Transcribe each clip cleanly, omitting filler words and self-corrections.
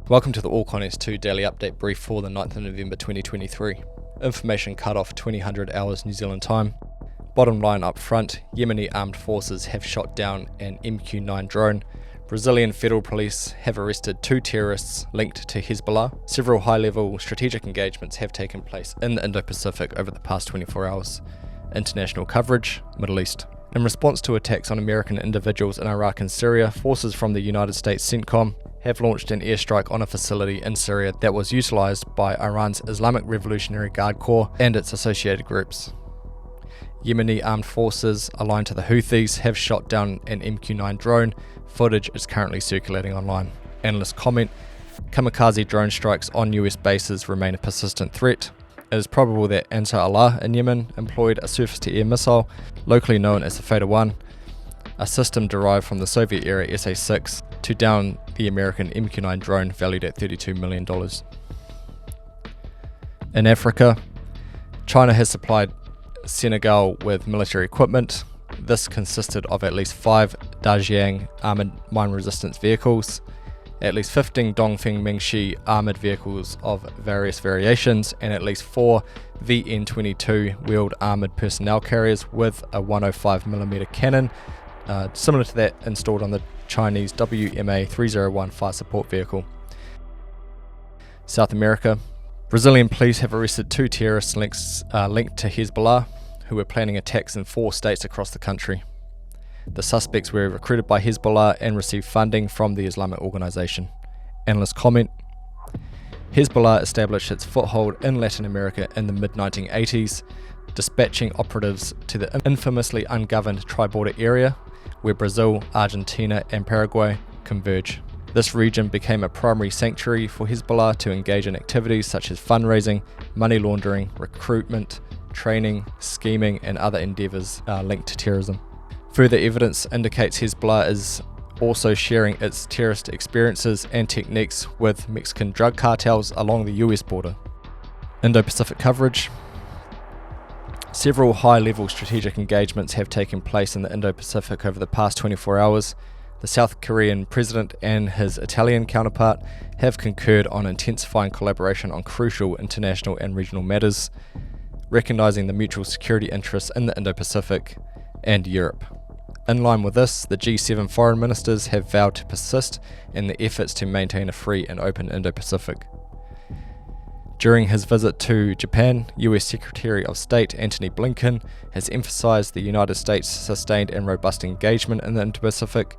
Welcome to the ALCON S2 daily update brief for the 9th of November 2023. Information cut off 2000 hours New Zealand time. Bottom line up front, Yemeni Armed Forces have shot down an MQ-9 drone. Brazilian federal police have arrested 2 terrorists linked to Hezbollah. Several high-level strategic engagements have taken place in the Indo-Pacific over the past 24 hours. International coverage, Middle East. In response to attacks on American individuals in Iraq and Syria, forces from the United States CENTCOM have launched an airstrike on a facility in Syria that was utilised by Iran's Islamic Revolutionary Guard Corps and its associated groups. Yemeni Armed Forces, aligned to the Houthis, have shot down an MQ-9 drone. Footage is currently circulating online. Analysts comment, kamikaze drone strikes on US bases remain a persistent threat. It is probable that Ansar Allah in Yemen employed a surface-to-air missile, locally known as the Feta-1, a system derived from the Soviet-era SA-6, to down the American MQ-9 drone valued at $32 million. In Africa, China has supplied Senegal with military equipment. This consisted of at least 5 Dajiang armoured mine resistance vehicles, at least 15 Dongfeng Mingxi armoured vehicles of various variations, and at least 4 VN-22 wheeled armoured personnel carriers with a 105mm cannon, similar to that installed on the Chinese WMA-301 fire support vehicle. South America. Brazilian police have arrested 2 terrorists linked to Hezbollah, who were planning attacks in 4 states across the country. The suspects were recruited by Hezbollah and received funding from the Islamic organization. Analysts comment, Hezbollah established its foothold in Latin America in the mid-1980s, dispatching operatives to the infamously ungoverned tri-border area where Brazil, Argentina and Paraguay converge. This region became a primary sanctuary for Hezbollah to engage in activities such as fundraising, money laundering, recruitment, training, scheming and other endeavours linked to terrorism. Further evidence indicates Hezbollah is also sharing its terrorist experiences and techniques with Mexican drug cartels along the US border. Indo-Pacific coverage. Several high-level strategic engagements have taken place in the Indo-Pacific over the past 24 hours. The South Korean president and his Italian counterpart have concurred on intensifying collaboration on crucial international and regional matters, recognizing the mutual security interests in the Indo-Pacific and Europe. In line with this, the G7 foreign ministers have vowed to persist in the efforts to maintain a free and open Indo-Pacific. During his visit to Japan, US Secretary of State Antony Blinken has emphasized the United States' sustained and robust engagement in the Indo-Pacific,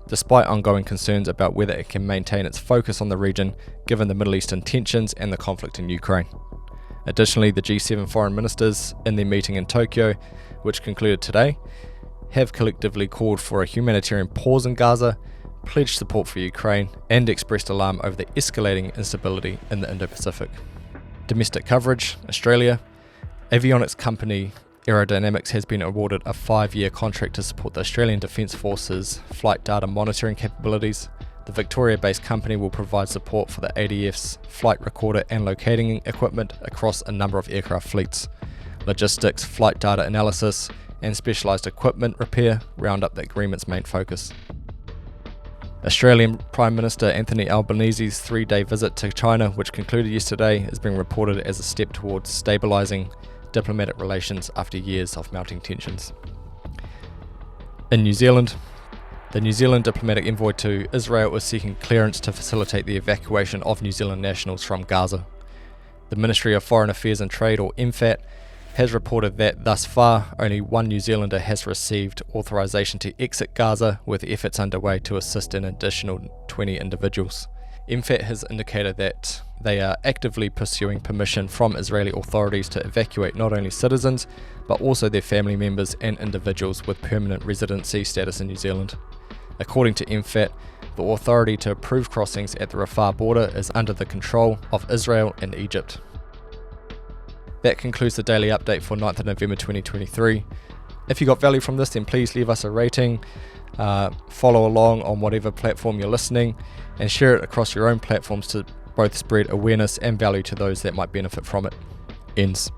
despite ongoing concerns about whether it can maintain its focus on the region given the Middle Eastern tensions and the conflict in Ukraine. Additionally, the G7 foreign ministers, in their meeting in Tokyo, which concluded today, have collectively called for a humanitarian pause in Gaza, pledged support for Ukraine, and expressed alarm over the escalating instability in the Indo-Pacific. Domestic coverage. Australia. Avionics company Aerodynamics has been awarded a 5-year contract to support the Australian Defence Force's flight data monitoring capabilities. The Victoria-based company will provide support for the ADF's flight recorder and locating equipment across a number of aircraft fleets. Logistics, flight data analysis, and specialised equipment repair round up the agreement's main focus. Australian Prime Minister Anthony Albanese's 3-day visit to China, which concluded yesterday, is being reported as a step towards stabilising diplomatic relations after years of mounting tensions. In New Zealand, the New Zealand diplomatic envoy to Israel is seeking clearance to facilitate the evacuation of New Zealand nationals from Gaza. The Ministry of Foreign Affairs and Trade, or MFAT, has reported that thus far only 1 New Zealander has received authorization to exit Gaza, with efforts underway to assist an additional 20 individuals. MFAT has indicated that they are actively pursuing permission from Israeli authorities to evacuate not only citizens, but also their family members and individuals with permanent residency status in New Zealand. According to MFAT, the authority to approve crossings at the Rafah border is under the control of Israel and Egypt. That concludes the daily update for 9th of November 2023. If you got value from this, then please leave us a rating, follow along on whatever platform you're listening, and share it across your own platforms to both spread awareness and value to those that might benefit from it. Ends.